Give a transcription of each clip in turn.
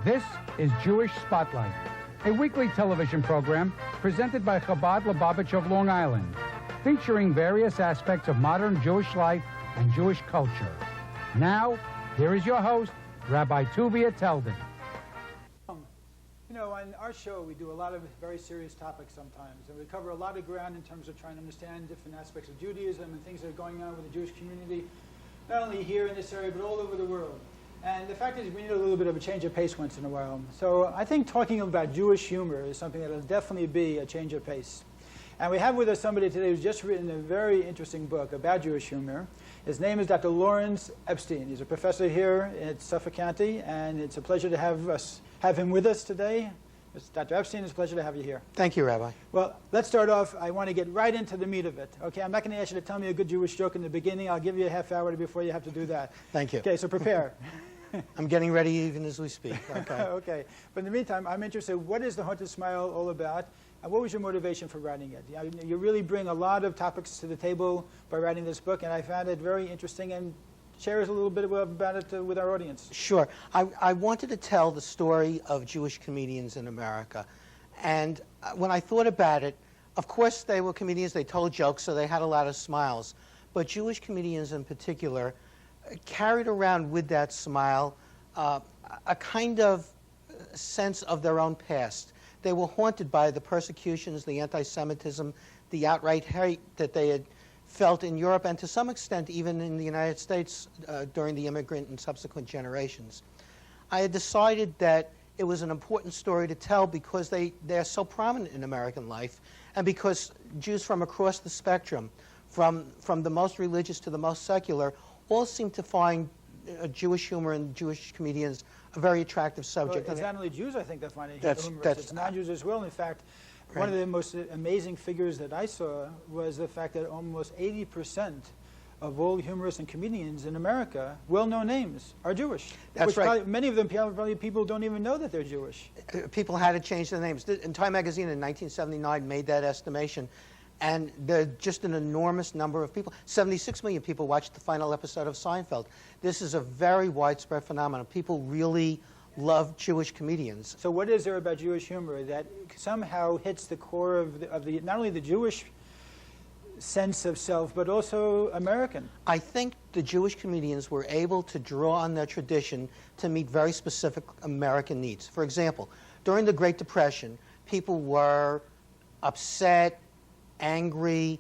This is Jewish Spotlight, a weekly television program presented by Chabad Lubavitch of Long Island, featuring various aspects of modern Jewish life and Jewish culture. Now, here is your host, Rabbi Tuvia Teldin. You know, on our show, we do a lot of very serious topics sometimes, and we cover a lot of ground in terms of trying to understand different aspects of Judaism and things that are going on with the Jewish community, not only here in this area, but all over the world. And the fact is, we need a little bit of a change of pace once in a while. So I think talking about Jewish humor is something that will definitely be a change of pace. And we have with us somebody today who's just written a very interesting book about Jewish humor. His name is Dr. Lawrence Epstein. He's a professor here at Suffolk County, and it's a pleasure to have him with us today. Dr. Epstein, it's a pleasure to have you here. Thank you, Rabbi. Well, let's start off. I want to get right into the meat of it. Okay, I'm not going to ask you to tell me a good Jewish joke in the beginning. I'll give you a half hour before you have to do that. Thank you. Okay, so prepare. I'm getting ready even as we speak. Okay. Okay. But in the meantime, I'm interested, what is The Haunted Smile all about? And what was your motivation for writing it? You really bring a lot of topics to the table by writing this book, and I found it very interesting. And share us a little bit about it with our audience. Sure. I wanted to tell the story of Jewish comedians in America. And when I thought about it, of course they were comedians, they told jokes, so they had a lot of smiles. But Jewish comedians in particular carried around with that smile a kind of sense of their own past. They were haunted by the persecutions, the anti-Semitism, the outright hate that they had felt in Europe, and to some extent even in the United States during the immigrant and subsequent generations. I had decided that it was an important story to tell because they're so prominent in American life, and because Jews from across the spectrum, from the most religious to the most secular, all seem to find Jewish humor and Jewish comedians a very attractive subject. Well, it's not only Jews, I think, that find it humorous. It's non-Jews as well. In fact, right. One of the most amazing figures that I saw was the fact that almost 80% of all humorists and comedians in America, well-known names, are Jewish. That's right. Probably, many of them, probably people don't even know that they're Jewish. People had to change their names. And Time magazine in 1979 made that estimation. And there are just an enormous number of people. 76 million people watched the final episode of Seinfeld. This is a very widespread phenomenon. People really love Jewish comedians. So what is there about Jewish humor that somehow hits the core of the not only the Jewish sense of self, but also American? I think the Jewish comedians were able to draw on their tradition to meet very specific American needs. For example, during the Great Depression, people were upset, angry,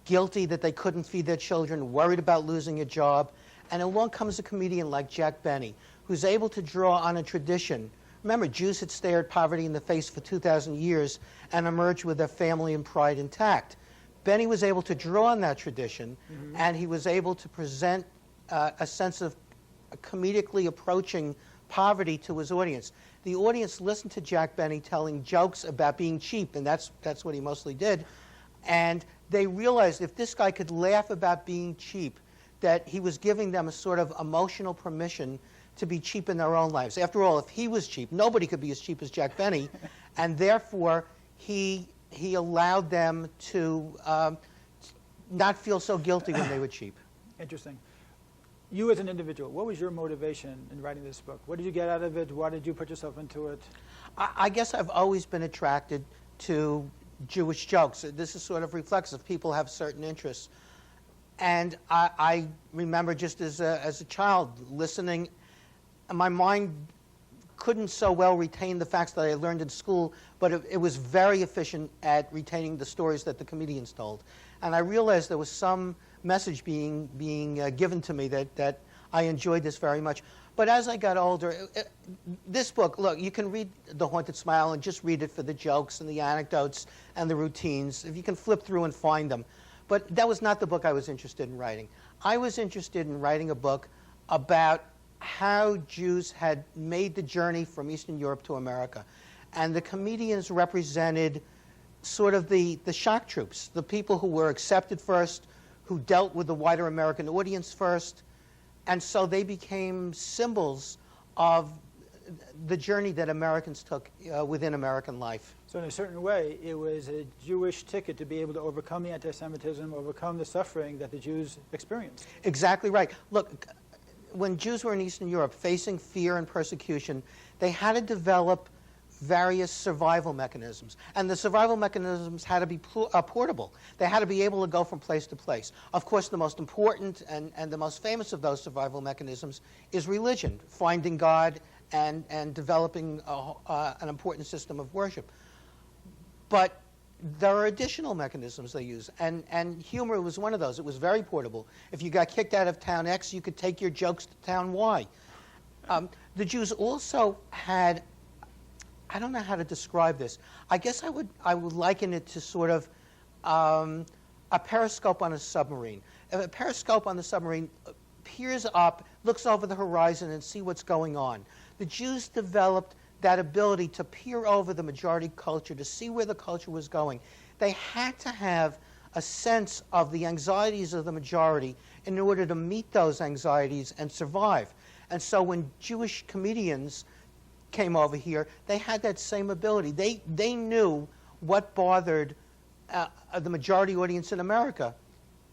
guilty that they couldn't feed their children, worried about losing a job. And along comes a comedian like Jack Benny, who's able to draw on a tradition. Remember, Jews had stared poverty in the face for 2,000 years and emerged with their family and pride intact. Benny was able to draw on that tradition, and he was able to present a sense of comedically approaching poverty to his audience. The audience listened to Jack Benny telling jokes about being cheap, and that's what he mostly did. And they realized if this guy could laugh about being cheap, that he was giving them a sort of emotional permission to be cheap in their own lives. After all, if he was cheap, nobody could be as cheap as Jack Benny, and therefore he allowed them to not feel so guilty when they were cheap. Interesting. You as an individual, what was your motivation in writing this book? What did you get out of it? Why did you put yourself into it? I guess I've always been attracted to Jewish jokes. This is sort of reflexive. People have certain interests. And I remember just as a child listening, my mind couldn't so well retain the facts that I learned in school, but it was very efficient at retaining the stories that the comedians told. And I realized there was some message being given to me that I enjoyed this very much. But as I got older, this book, look, you can read The Haunted Smile and just read it for the jokes and the anecdotes and the routines. If you can flip through and find them. But that was not the book I was interested in writing. I was interested in writing a book about how Jews had made the journey from Eastern Europe to America. And the comedians represented sort of the shock troops, the people who were accepted first, who dealt with the wider American audience first. And so they became symbols of the journey that Americans took within American life. So in a certain way, it was a Jewish ticket to be able to overcome the anti-Semitism, overcome the suffering that the Jews experienced. Exactly right. Look, when Jews were in Eastern Europe facing fear and persecution, they had to develop various survival mechanisms. And the survival mechanisms had to be portable. They had to be able to go from place to place. Of course, the most important and the most famous of those survival mechanisms is religion, finding God and developing an important system of worship. But there are additional mechanisms they use, and humor was one of those. It was very portable. If you got kicked out of town X, you could take your jokes to town Y. The Jews also had, I don't know how to describe this. I guess I would liken it to sort of a periscope on a submarine. If a periscope on the submarine peers up, looks over the horizon, and see what's going on. The Jews developed that ability to peer over the majority culture, to see where the culture was going. They had to have a sense of the anxieties of the majority in order to meet those anxieties and survive. And so when Jewish comedians came over here, they had that same ability. They knew what bothered the majority audience in America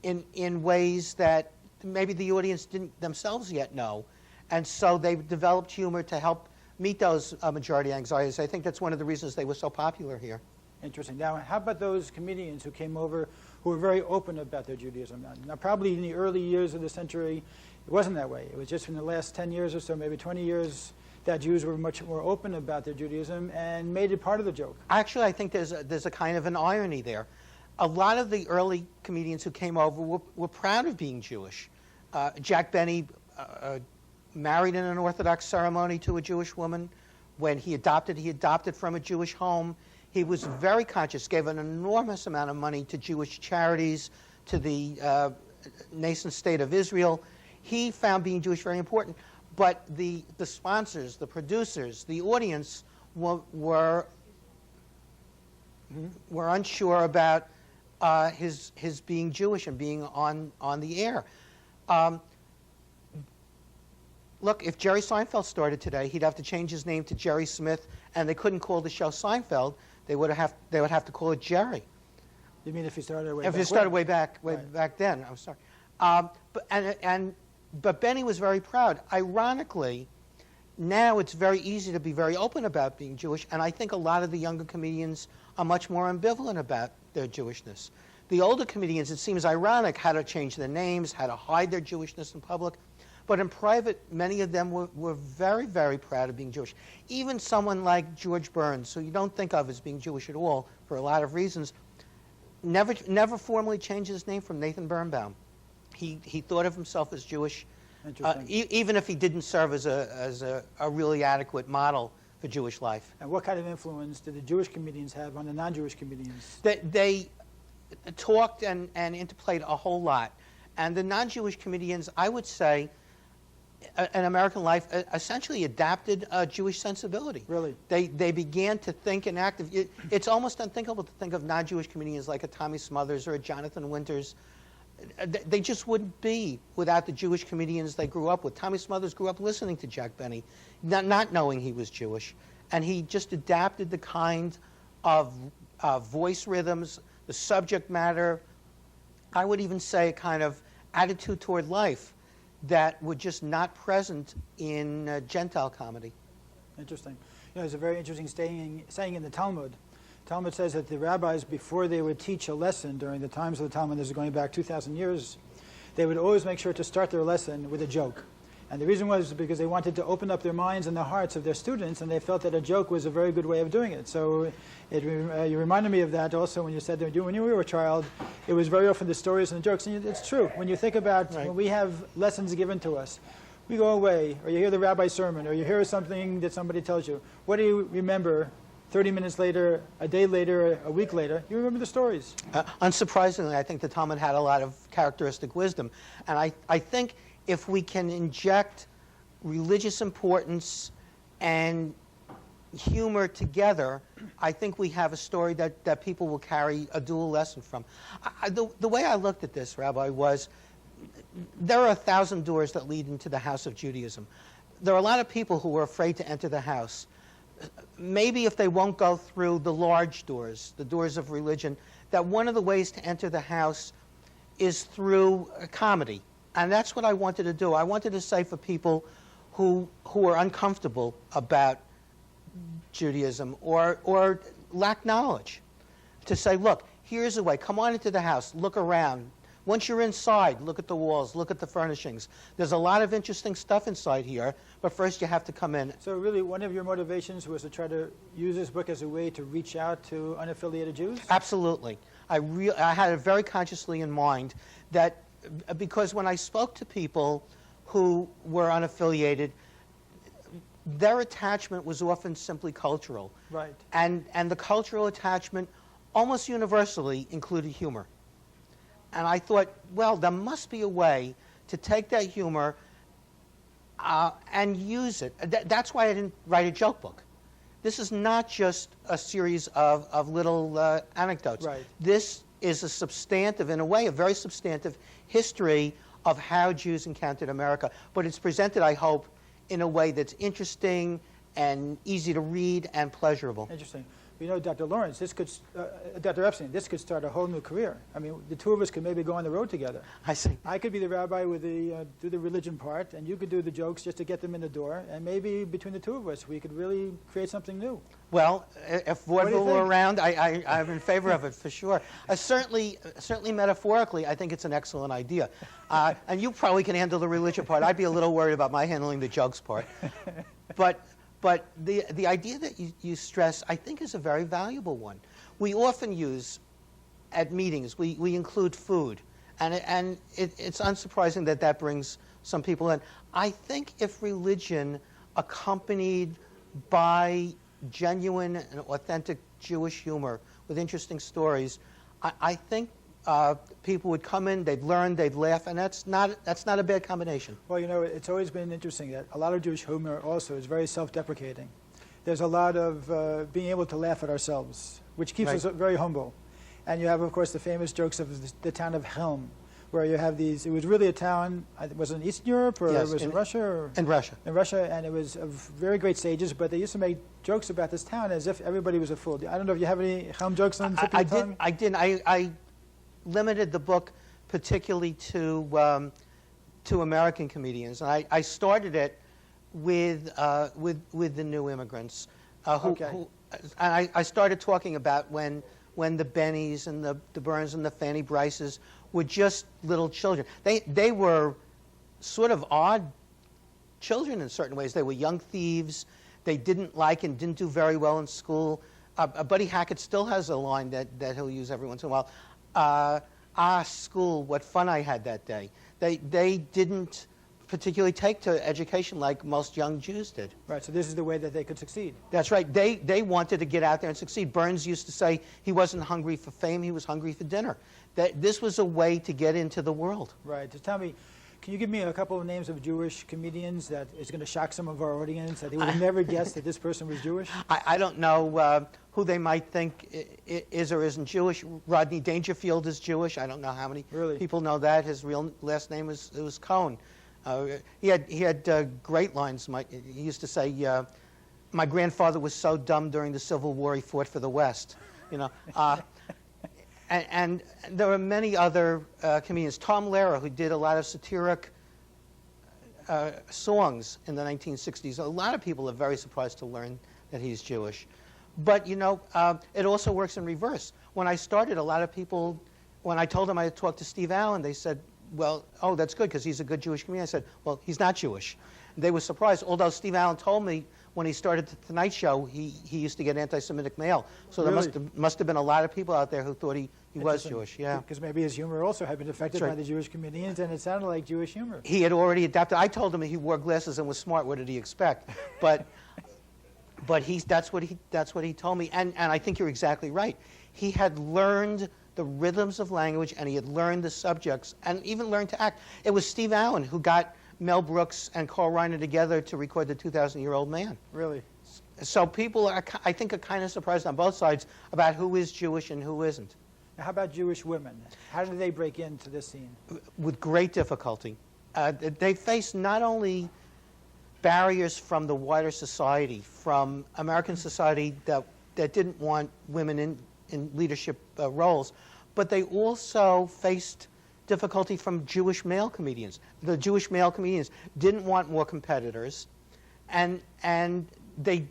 in ways that maybe the audience didn't themselves yet know. And so they developed humor to help meet those majority anxieties. I think that's one of the reasons they were so popular here. Interesting. Now, how about those comedians who came over who were very open about their Judaism? Now, probably in the early years of the century, it wasn't that way. It was just in the last 10 years or so, maybe 20 years, that Jews were much more open about their Judaism and made it part of the joke. Actually, I think there's a kind of an irony there. A lot of the early comedians who came over were proud of being Jewish. Jack Benny married in an Orthodox ceremony to a Jewish woman. When he adopted from a Jewish home. He was very conscious, gave an enormous amount of money to Jewish charities, to the nascent state of Israel. He found being Jewish very important. But the sponsors, the producers, the audience were unsure about his being Jewish and being on the air. Look, if Jerry Seinfeld started today, he'd have to change his name to Jerry Smith, and they couldn't call the show Seinfeld. They would have to call it Jerry. You mean if he started way back? If he started way back then, I'm sorry. But Benny was very proud. Ironically, now it's very easy to be very open about being Jewish, and I think a lot of the younger comedians are much more ambivalent about their Jewishness. The older comedians, it seems ironic, had to change their names, had to hide their Jewishness in public. But in private, many of them were very, very proud of being Jewish. Even someone like George Burns, who you don't think of as being Jewish at all for a lot of reasons, never formally changed his name from Nathan Birnbaum. He thought of himself as Jewish, even if he didn't serve as a really adequate model for Jewish life. And what kind of influence did the Jewish comedians have on the non-Jewish comedians? They talked and interplayed a whole lot. And the non-Jewish comedians, I would say, in American life, essentially adapted a Jewish sensibility. Really? They began to think and act. It's almost unthinkable to think of non-Jewish comedians like a Tommy Smothers or a Jonathan Winters. They just wouldn't be without the Jewish comedians they grew up with. Tommy Smothers grew up listening to Jack Benny, not knowing he was Jewish. And he just adapted the kind of voice rhythms, the subject matter, I would even say a kind of attitude toward life that were just not present in Gentile comedy. Interesting. There's a very interesting saying in the Talmud. Talmud says that the rabbis, before they would teach a lesson during the times of the Talmud, this is going back 2,000 years, they would always make sure to start their lesson with a joke. And the reason was because they wanted to open up their minds and the hearts of their students, and they felt that a joke was a very good way of doing it. So you reminded me of that also when you said that when you were a child, it was very often the stories and the jokes. And it's true. When you think about when we have lessons given to us, we go away, or you hear the rabbi's sermon, or you hear something that somebody tells you. What do you remember 30 minutes later, a day later, a week later? You remember the stories. Unsurprisingly, I think the Talmud had a lot of characteristic wisdom. And I think if we can inject religious importance and humor together, I think we have a story that people will carry a dual lesson from. The way I looked at this, Rabbi, was there are 1,000 doors that lead into the house of Judaism. There are a lot of people who are afraid to enter the house. Maybe if they won't go through the large doors, the doors of religion, that one of the ways to enter the house is through comedy. And that's what I wanted to do. I wanted to say for people who are uncomfortable about Judaism or lack knowledge, to say, look, here's a way. Come on into the house. Look around. Once you're inside, look at the walls. Look at the furnishings. There's a lot of interesting stuff inside here, but first you have to come in. So really, one of your motivations was to try to use this book as a way to reach out to unaffiliated Jews? Absolutely. I had it very consciously in mind that because when I spoke to people who were unaffiliated, their attachment was often simply cultural. Right. And the cultural attachment almost universally included humor. And I thought, well, there must be a way to take that humor and use it. That's why I didn't write a joke book. This is not just a series of little anecdotes. Right. This is a substantive, in a way, a very substantive history of how Jews encountered America. But it's presented, I hope, in a way that's interesting and easy to read and pleasurable. Interesting. You know, Dr. Lawrence, Dr. Epstein, this could start a whole new career. I mean, the two of us could maybe go on the road together. I see. I could be the rabbi with do the religion part, and you could do the jokes just to get them in the door. And maybe between the two of us, we could really create something new. Well, if vaudeville were around, I'm in favor of it for sure. Certainly metaphorically, I think it's an excellent idea. And you probably can handle the religion part. I'd be a little worried about my handling the jokes part. But the idea that you stress, I think, is a very valuable one. We often use, at meetings, we include food. And it's unsurprising that brings some people in. I think if religion accompanied by genuine and authentic Jewish humor with interesting stories, I think people would come in, they'd learn, they'd laugh, and that's not a bad combination. Well, you know, it's always been interesting that a lot of Jewish humor also is very self-deprecating. There's a lot of being able to laugh at ourselves, which keeps us very humble. And you have, of course, the famous jokes of the town of Helm, where you have these, it was really a town, was it in Eastern Europe, or yes, was it in Russia? Or? In Russia. In Russia, and it was of very great sages, but they used to make jokes about this town as if everybody was a fool. I don't know if you have any Helm jokes on the tip of your tongue? I didn't. I limited the book particularly to American comedians. And I started it with the new immigrants. And I started talking about when the Bennies and the Burns and the Fanny Bryces were just little children. They were sort of odd children in certain ways. They were young thieves. They didn't like and didn't do very well in school. Buddy Hackett still has a line that he'll use every once in a while. School, what fun I had that day. They didn't particularly take to education like most young Jews did. Right, so this is the way that they could succeed. That's right. They wanted to get out there and succeed. Burns used to say he wasn't hungry for fame, he was hungry for dinner. This was a way to get into the world. Right. So tell me, can you give me a couple of names of Jewish comedians that is going to shock some of our audience, that they would have never guessed that this person was Jewish? I don't know who they might think is or isn't Jewish. Rodney Dangerfield is Jewish. I don't know how many people know that. His real last name was Cohen. He had great lines. He used to say, "My grandfather was so dumb during the Civil War he fought for the West." You know, and there are many other comedians. Tom Lehrer, who did a lot of satiric songs in the 1960s. A lot of people are very surprised to learn that he's Jewish. But you know, it also works in reverse. When I started, a lot of people, when I told them I had talked to Steve Allen, they said, well, oh, that's good because he's a good Jewish comedian. I said, well, he's not Jewish. And they were surprised, although Steve Allen told me when he started the Tonight Show, he used to get anti-Semitic mail. So there must have been a lot of people out there who thought he was Jewish. Yeah, because maybe his humor also had been affected by the Jewish comedians, and it sounded like Jewish humor. He had already adapted. I told him he wore glasses and was smart. What did he expect? But that's what he told me. And I think you're exactly right. He had learned the rhythms of language, and he had learned the subjects, and even learned to act. It was Steve Allen who got Mel Brooks and Carl Reiner together to record The 2,000-Year-Old Man. Really? So people, I think, are kind of surprised on both sides about who is Jewish and who isn't. Now, how about Jewish women? How do they break into this scene? With great difficulty. They face not only barriers from the wider society, from American society that didn't want women in leadership roles, but they also faced difficulty from Jewish male comedians. The Jewish male comedians didn't want more competitors, and they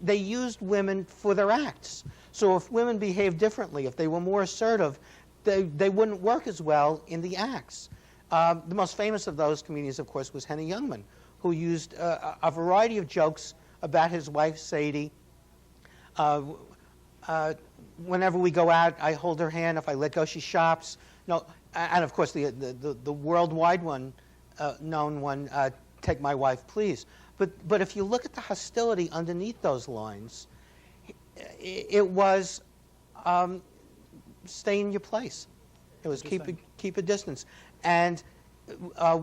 used women for their acts. So if women behaved differently, if they were more assertive, they wouldn't work as well in the acts. The most famous of those comedians, of course, was Henny Youngman, who used a variety of jokes about his wife, Sadie. Whenever we go out, I hold her hand. If I let go, she shops. No, and of course, the worldwide one, known one, take my wife, please. But if you look at the hostility underneath those lines, it was stay in your place. It was keep a distance. And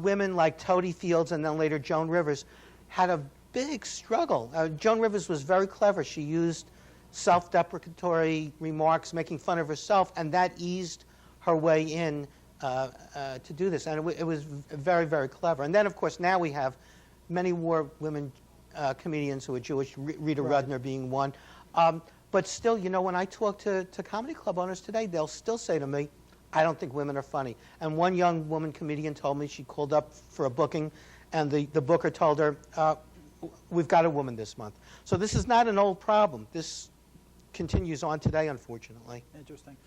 women like Toady Fields and then later Joan Rivers had a big struggle. Joan Rivers was very clever. She used self-deprecatory remarks, making fun of herself, and that eased her way in to do this. And it was very, very clever. And then, of course, now we have many more women comedians who are Jewish, Rita Rudner being one. But still, you know, when I talk to comedy club owners today, they'll still say to me, I don't think women are funny. And one young woman comedian told me she called up for a booking, and the booker told her, we've got a woman this month. So this is not an old problem. This continues on today, unfortunately. Interesting.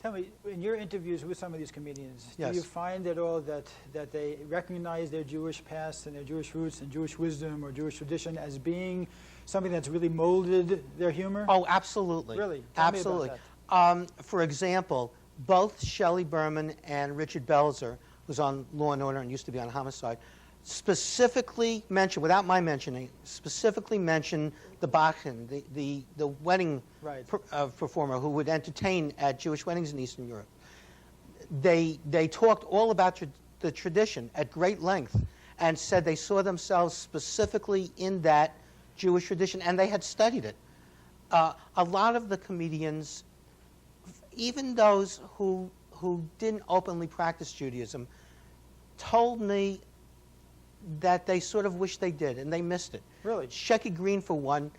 Tell me, in your interviews with some of these comedians, Yes. do you find at all that they recognize their Jewish past and their Jewish roots and Jewish wisdom or Jewish tradition as being something that's really molded their humor? Oh, absolutely. Really? Tell me Absolutely. about For example, both Shelley Berman and Richard Belzer, who's on Law and Order and used to be on Homicide, specifically mentioned, without my mentioning, specifically mentioned the Bachin, the wedding performer who would entertain at Jewish weddings in Eastern Europe. They talked all about the tradition at great length and said they saw themselves specifically in that Jewish tradition, and they had studied it. A lot of the comedians, even those who didn't openly practice Judaism, told me that they sort of wished they did, and they missed it. Really? Shecky Green, for one,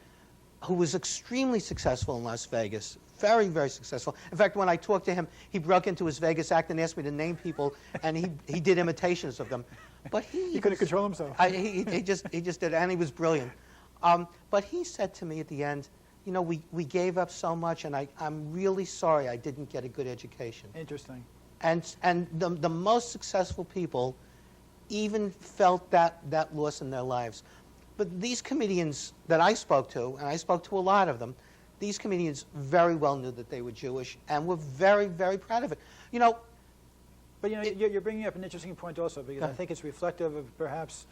who was extremely successful in Las Vegas, very, very successful. In fact, when I talked to him, he broke into his Vegas act and asked me to name people, and he did imitations of them. But he couldn't control himself. He just did, and he was brilliant. But he said to me at the end, you know, we gave up so much, and I'm really sorry I didn't get a good education. Interesting. And the most successful people even felt that loss in their lives. But these comedians that I spoke to, and I spoke to a lot of them, these comedians very well knew that they were Jewish and were very, very proud of it. You know, but you know, you're bringing up an interesting point also, because I think it's reflective of perhaps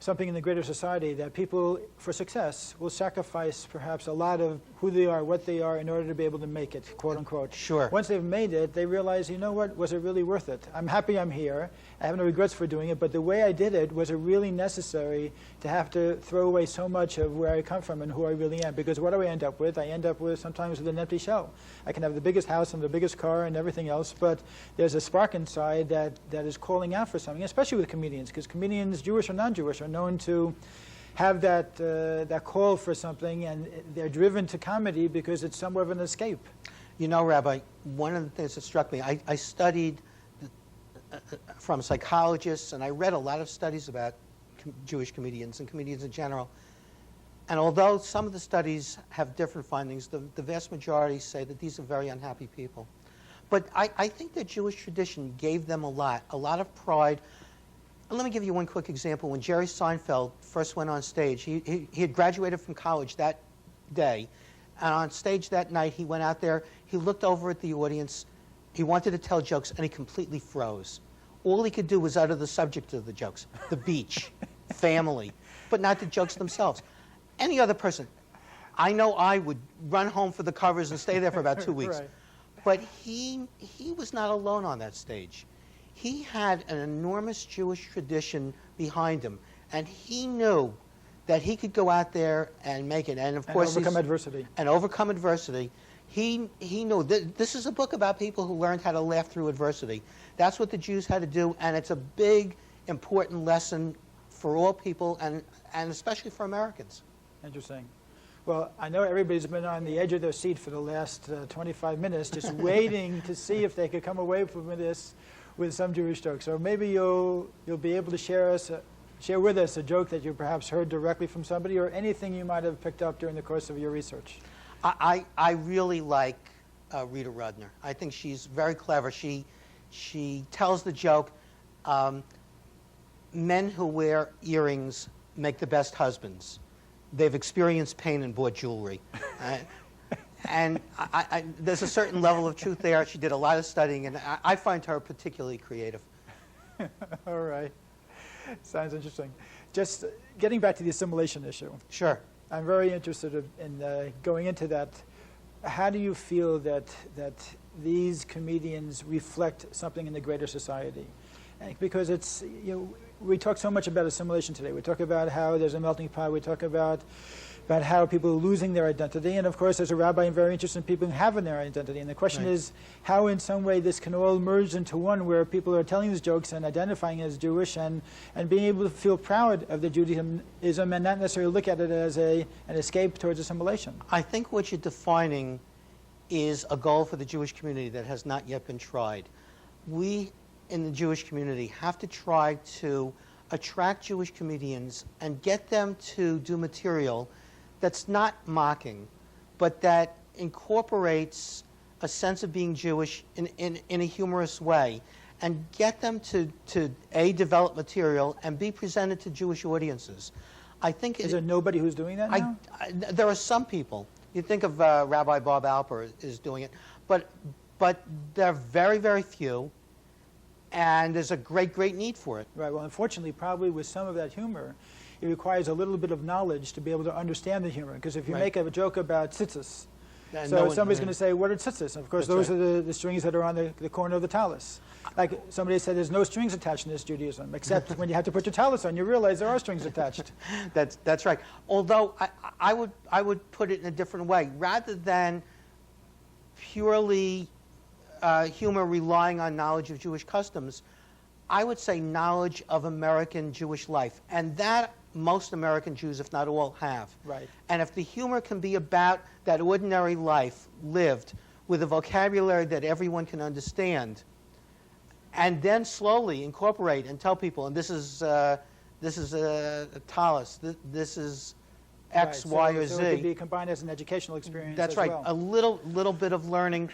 something in the greater society, that people, for success, will sacrifice perhaps a lot of who they are, what they are, in order to be able to make it, quote unquote. Sure. Once they've made it, they realize, you know what, was it really worth it? I'm happy I'm here. I have no regrets for doing it, but the way I did it, was it really necessary to have to throw away so much of where I come from and who I really am? Because what do I end up with? I end up with sometimes with an empty shell. I can have the biggest house and the biggest car and everything else, but there's a spark inside that is calling out for something, especially with comedians, because comedians, Jewish or non-Jewish, are known to have that call for something, and they're driven to comedy because it's somewhat of an escape. You know, Rabbi, one of the things that struck me, I studied from psychologists, and I read a lot of studies about Jewish comedians and comedians in general. And although some of the studies have different findings, the vast majority say that these are very unhappy people. But I think the Jewish tradition gave them a lot of pride. Let me give you one quick example. When Jerry Seinfeld first went on stage, he had graduated from college that day, and on stage that night he went out there, he looked over at the audience, he wanted to tell jokes, and he completely froze. All he could do was utter the subject of the jokes, the beach, family, but not the jokes themselves. Any other person, I know I would run home for the covers and stay there for about 2 weeks. Right. But he was not alone on that stage. He had an enormous Jewish tradition behind him, and he knew that he could go out there and make it. And of course, overcome adversity. And overcome adversity. He knew that this is a book about people who learned how to laugh through adversity. That's what the Jews had to do, and it's a big, important lesson for all people, and especially for Americans. Interesting. Well, I know everybody's been on the edge of their seat for the last 25 minutes, just waiting to see if they could come away from this with some Jewish jokes. So maybe you'll be able to share with us a joke that you perhaps heard directly from somebody, or anything you might have picked up during the course of your research. I really like Rita Rudner. I think she's very clever. She tells the joke, men who wear earrings make the best husbands. They've experienced pain and bought jewelry. And there's a certain level of truth there. She did a lot of studying, and I find her particularly creative. All right. Sounds interesting. Just getting back to the assimilation issue. Sure. I'm very interested in going into that. How do you feel that these comedians reflect something in the greater society? Because it's, we talk so much about assimilation today. We talk about how there's a melting pot. We talk about how people are losing their identity. And of course, there's a rabbi very interested in people who have their identity. And the question is how in some way this can all merge into one, where people are telling these jokes and identifying as Jewish and being able to feel proud of the Judaism and not necessarily look at it as an escape towards assimilation. I think what you're defining is a goal for the Jewish community that has not yet been tried. We in the Jewish community have to try to attract Jewish comedians and get them to do material that's not mocking, but that incorporates a sense of being Jewish in a humorous way, and get them to develop material and be presented to Jewish audiences. I think is there nobody who's doing that now? There are some people. You think of Rabbi Bob Alper is doing it, but there are very, very few, and there's a great need for it. Right. Well, unfortunately, probably with some of that humor, it requires a little bit of knowledge to be able to understand the humor. Because if you make a joke about tzitzis, so somebody's going to say, what are tzitzis? And of course, those are the strings that are on the corner of the tallis. Like somebody said, there's no strings attached in this Judaism, except when you have to put your tallis on, you realize there are strings attached. That's right. Although I would put it in a different way. Rather than purely humor relying on knowledge of Jewish customs, I would say knowledge of American Jewish life. And that most American Jews, if not all, have. Right. And if the humor can be about that ordinary life lived with a vocabulary that everyone can understand, and then slowly incorporate and tell people, and this is a tallis, this is X, Y, or Z. So it could be combined as an educational experience. That's right. Well. A little bit of learning,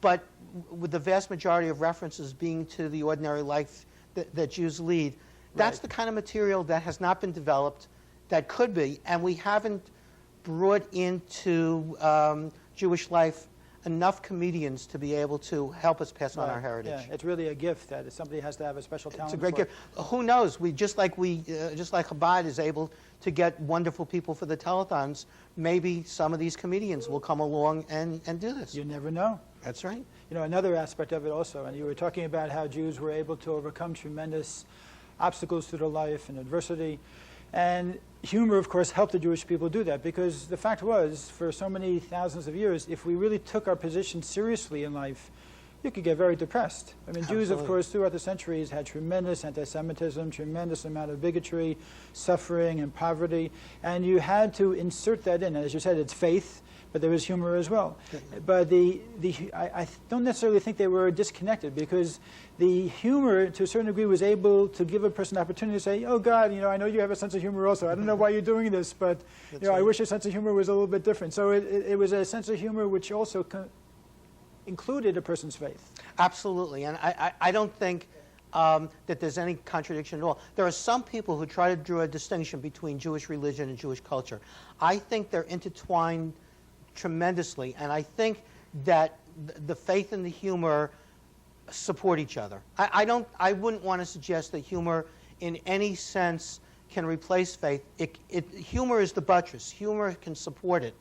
but with the vast majority of references being to the ordinary life that Jews lead. That's the kind of material that has not been developed, that could be, and we haven't brought into Jewish life enough comedians to be able to help us pass on our heritage. Yeah, it's really a gift that somebody has to have a special talent. It's a great gift. Who knows? Just like Chabad is able to get wonderful people for the telethons, maybe some of these comedians will come along and do this. You never know. That's right. Another aspect of it also, and you were talking about how Jews were able to overcome tremendous obstacles through their life and adversity. And humor, of course, helped the Jewish people do that, because the fact was, for so many thousands of years, if we really took our position seriously in life, you could get very depressed. I mean, Jews, of course, throughout the centuries had tremendous anti-Semitism, tremendous amount of bigotry, suffering, and poverty, and you had to insert that in. And as you said, it's faith, but there was humor as well. But I don't necessarily think they were disconnected, because the humor, to a certain degree, was able to give a person an opportunity to say, oh, God, I know you have a sense of humor also. I don't know why you're doing this, but I wish your sense of humor was a little bit different. So it was a sense of humor which also included a person's faith. Absolutely. And I don't think that there's any contradiction at all. There are some people who try to draw a distinction between Jewish religion and Jewish culture. I think they're intertwined tremendously, and I think that the faith and the humor support each other. I wouldn't want to suggest that humor in any sense can replace faith. Humor is the buttress. Humor can support it.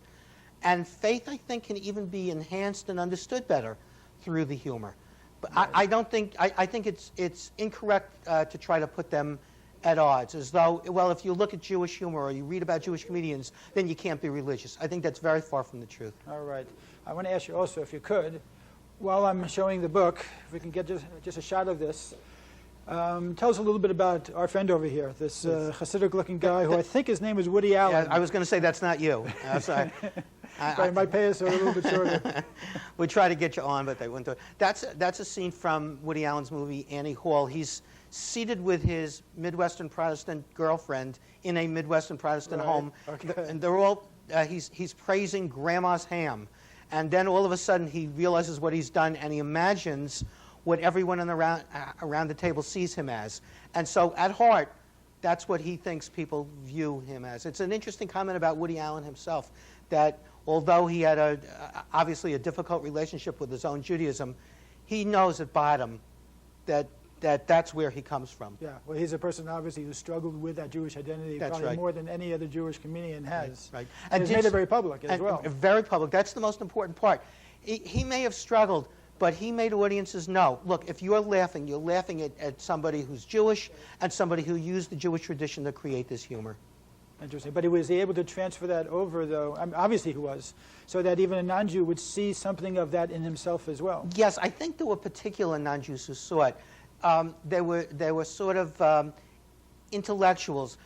And faith, I think, can even be enhanced and understood better through the humor. But I think it's incorrect to try to put them at odds, as though, well, if you look at Jewish humor or you read about Jewish comedians, then you can't be religious. I think that's very far from the truth. All right. I want to ask you also, if you could, while I'm showing the book, if we can get just a shot of this, tell us a little bit about our friend over here, this Hasidic-looking guy who I think his name is Woody Allen. Yeah, I was going to say that's not you. Sorry. They might pay us a little bit shorter. We try to get you on, but they wouldn't do it. That's a scene from Woody Allen's movie Annie Hall. He's seated with his Midwestern Protestant girlfriend in a Midwestern Protestant home, and they're all he's praising Grandma's ham, and then all of a sudden he realizes what he's done, and he imagines what everyone around the table sees him as, and so at heart, that's what he thinks people view him as. It's an interesting comment about Woody Allen himself, that although he had obviously a difficult relationship with his own Judaism, he knows at bottom that's where he comes from. Yeah, well, he's a person obviously who struggled with that Jewish identity probably more than any other Jewish comedian has. Right. And he's made it very public as well. Very public. That's the most important part. He may have struggled, but he made audiences know, look, if you're laughing at somebody who's Jewish and somebody who used the Jewish tradition to create this humor. Interesting. But he was able to transfer that over, though, I mean, obviously he was, so that even a non-Jew would see something of that in himself as well. Yes, I think there were particular non-Jews who saw it. They were sort of intellectuals.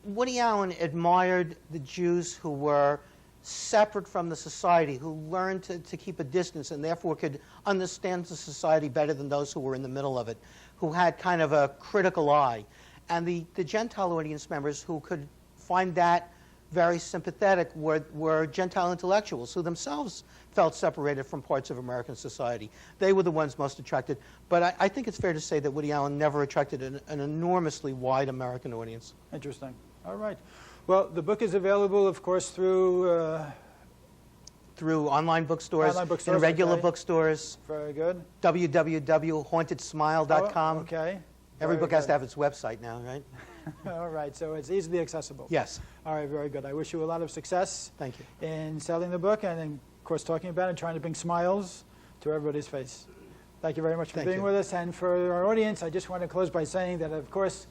Woody Allen admired the Jews who were separate from the society, who learned to keep a distance and therefore could understand the society better than those who were in the middle of it, who had kind of a critical eye. And the Gentile audience members who could find that very sympathetic were Gentile intellectuals who themselves felt separated from parts of American society. They were the ones most attracted. But I think it's fair to say that Woody Allen never attracted an enormously wide American audience. Interesting. All right. Well, the book is available, of course, through online bookstores, and regular bookstores. Very good. www.hauntedsmile.com. Oh, okay. Every book has to have its website now, right? All right, so it's easily accessible. Yes. All right, very good. I wish you a lot of success. Thank you. In selling the book and, of course, talking about it and trying to bring smiles to everybody's face. Thank you very much for being with us. And for our audience, I just want to close by saying that, of course,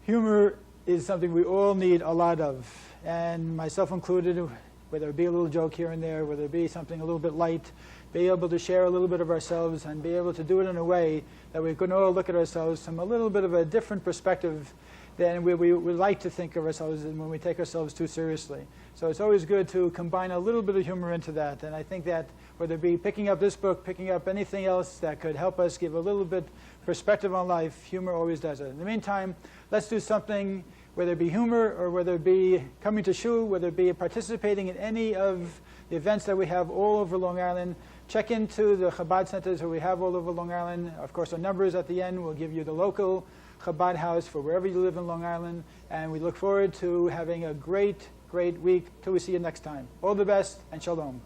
humor is something we all need a lot of, and myself included, whether it be a little joke here and there, whether it be something a little bit light, be able to share a little bit of ourselves and be able to do it in a way that we can all look at ourselves from a little bit of a different perspective than we would like to think of ourselves when we take ourselves too seriously. So it's always good to combine a little bit of humor into that, and I think that whether it be picking up this book, picking up anything else that could help us give a little bit perspective on life, humor always does it. In the meantime, let's do something, whether it be humor or whether it be coming to shul, whether it be participating in any of the events that we have all over Long Island. Check into the Chabad centers that we have all over Long Island. Of course, our numbers at the end will give you the local Chabad house for wherever you live in Long Island. And we look forward to having a great, great week till we see you next time. All the best and shalom.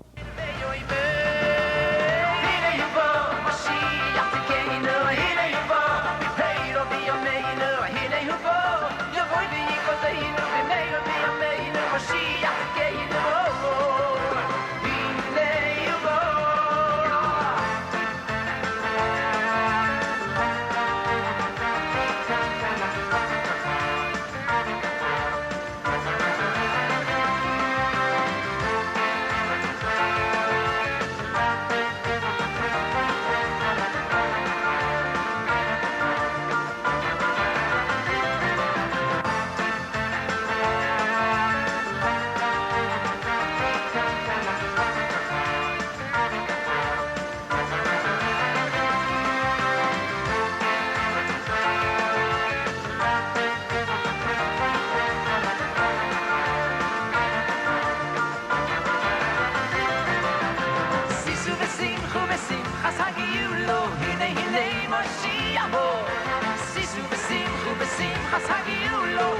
Sisu besim, hu besim, chas hagiulu.